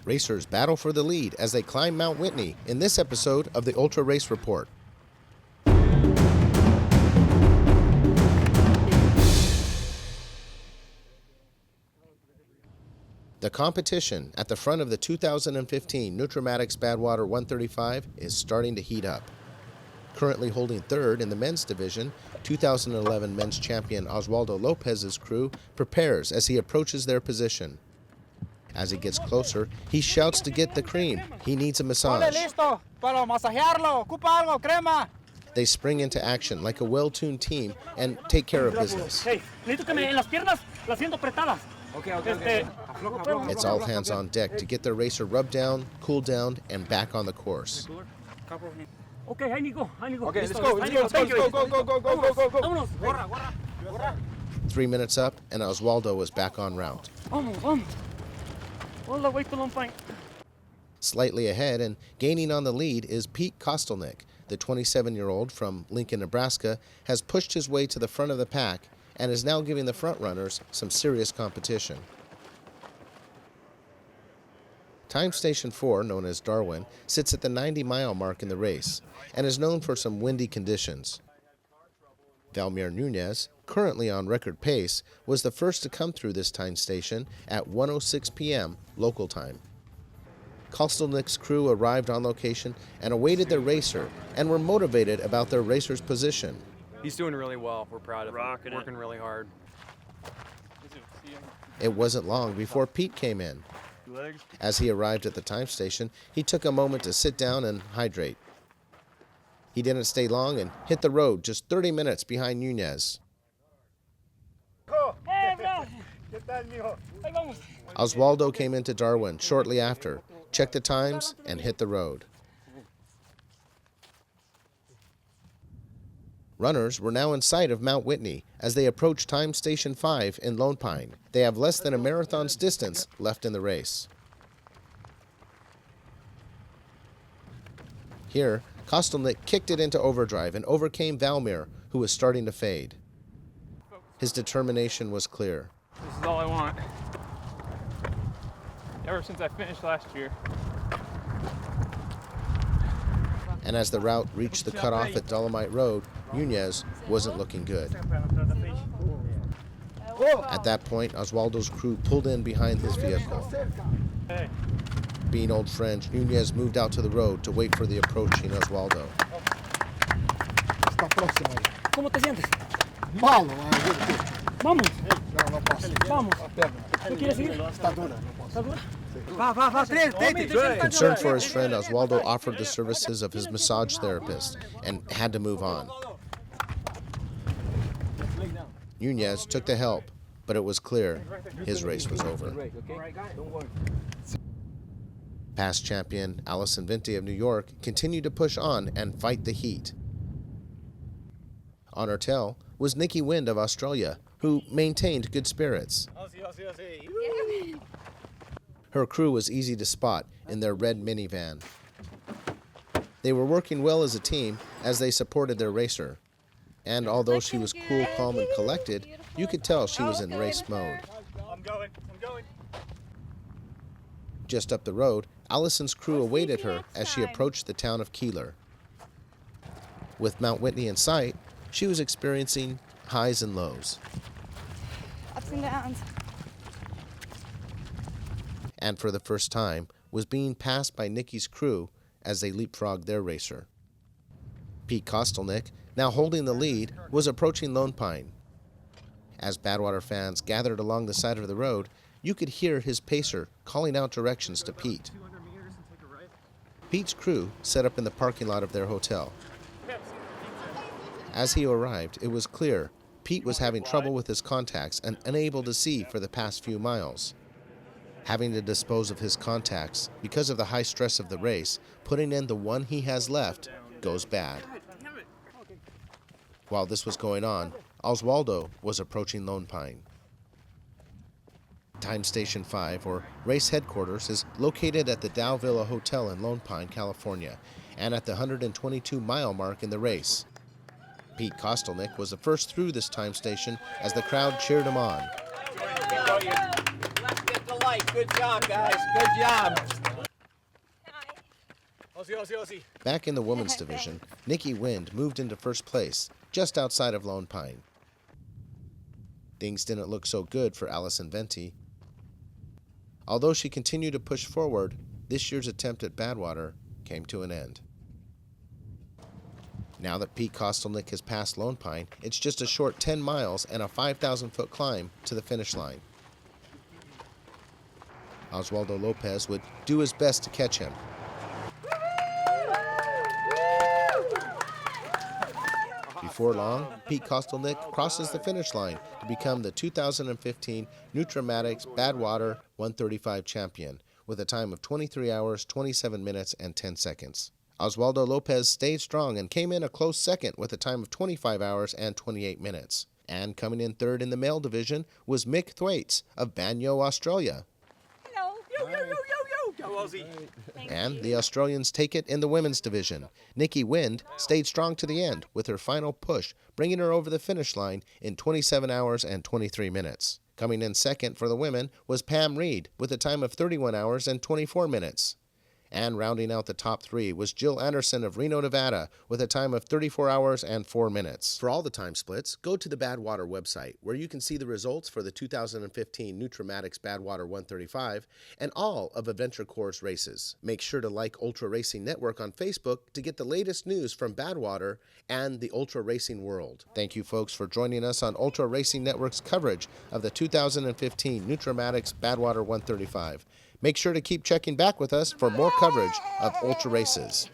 Racers battle for the lead as they climb Mount Whitney in this episode of the Ultra Race Report. The competition at the front of the 2015 Nutrimatix Badwater 135 is starting to heat up. Currently holding third in the men's division, 2011 men's champion Oswaldo Lopez's crew prepares as he approaches their position. As he gets closer, he shouts to get the cream. He needs a massage. They spring into action like a well-tuned team and take care of business. It's all hands on deck to get their racer rubbed down, cooled down, and back on the course. Okay, I need to go. Okay, let's go. Go. 3 minutes up, and Oswaldo is back on route. Slightly ahead and gaining on the lead is Pete Kostelnik. The 27-year-old from Lincoln, Nebraska, has pushed his way to the front of the pack and is now giving the front runners some serious competition. Time Station 4, known as Darwin, sits at the 90-mile mark in the race and is known for some windy conditions. Valmir Nunez, currently on record pace, was the first to come through this time station at 1:06 p.m. local time. Kostelnik's crew arrived on location and awaited their racer and were motivated about their racer's position. He's doing really well. We're proud of him. Working really hard. It wasn't long before Pete came in. As he arrived at the time station, he took a moment to sit down and hydrate. He didn't stay long and hit the road just 30 minutes behind Nunez. Oswaldo came into Darwin shortly after, checked the times, and hit the road. Runners were now in sight of Mount Whitney as they approach Time Station 5 in Lone Pine. They have less than a marathon's distance left in the race. Here, Kostelnik kicked it into overdrive and overcame Valmir, who was starting to fade. His determination was clear. This is all I want. Ever since I finished last year. And as the route reached the cutoff at Dolomite Road, Nunez wasn't looking good. At that point, Oswaldo's crew pulled in behind his vehicle. Being old friends, Nunez moved out to the road to wait for the approaching Oswaldo. ¿Cómo te sientes? Malo, Vamos. Vamos. ¿Tú quieres ir? está dura. Concerned for his friend, Oswaldo offered the services of his massage therapist and had to move on. Nunez took the help, but it was clear his race was over. Past champion Allison Vinti of New York continued to push on and fight the heat. On her tail was Nikki Wind of Australia, who maintained good spirits. Her crew was easy to spot in their red minivan. They were working well as a team as they supported their racer. And although she was cool, calm, and collected, you could tell she was in race mode. I'm going. Just up the road, Allison's crew awaited her as she approached the town of Keeler. With Mount Whitney in sight, she was experiencing highs and lows. Ups and downs. And for the first time, was being passed by Nikki's crew as they leapfrogged their racer. Pete Kostelnik, now holding the lead, was approaching Lone Pine. As Badwater fans gathered along the side of the road, you could hear his pacer calling out directions to Pete. Pete's crew set up in the parking lot of their hotel. As he arrived, it was clear Pete was having trouble with his contacts and unable to see for the past few miles. Having to dispose of his contacts because of the high stress of the race, putting in the one he has left goes bad. While this was going on, Oswaldo was approaching Lone Pine. Time Station 5, or race headquarters, is located at the Dow Villa Hotel in Lone Pine, California, and at the 122-mile mark in the race. Pete Kostelnik was the first through this time station as the crowd cheered him on. tight. Good job, guys. Good job. Back in the women's division, Nikki Wind moved into first place, just outside of Lone Pine. Things didn't look so good for Allison Venti. Although she continued to push forward, this year's attempt at Badwater came to an end. Now that Pete Kostelnick has passed Lone Pine, it's just a short 10 miles and a 5,000-foot climb to the finish line. Oswaldo Lopez would do his best to catch him. Before long, Pete Kostelnick crosses the finish line to become the 2015 Nutrimatix Badwater 135 champion with a time of 23 hours, 27 minutes, and 10 seconds. Oswaldo Lopez stayed strong and came in a close second with a time of 25 hours and 28 minutes. And coming in third in the male division was Mick Thwaites of Banyo, Australia. Hello. And the Australians take it in the women's division. Nikki Wind stayed strong to the end with her final push, bringing her over the finish line in 27 hours and 23 minutes. Coming in second for the women was Pam Reed with a time of 31 hours and 24 minutes. And rounding out the top three was Jill Anderson of Reno, Nevada, with a time of 34 hours and 4 minutes. For all the time splits, go to the Badwater website, where you can see the results for the 2015 Nutrimatix Badwater 135 and all of Adventure Corps' races. Make sure to like Ultra Racing Network on Facebook to get the latest news from Badwater and the ultra racing world. Thank you, folks, for joining us on Ultra Racing Network's coverage of the 2015 Nutrimatix Badwater 135. Make sure to keep checking back with us for more coverage of ultra races.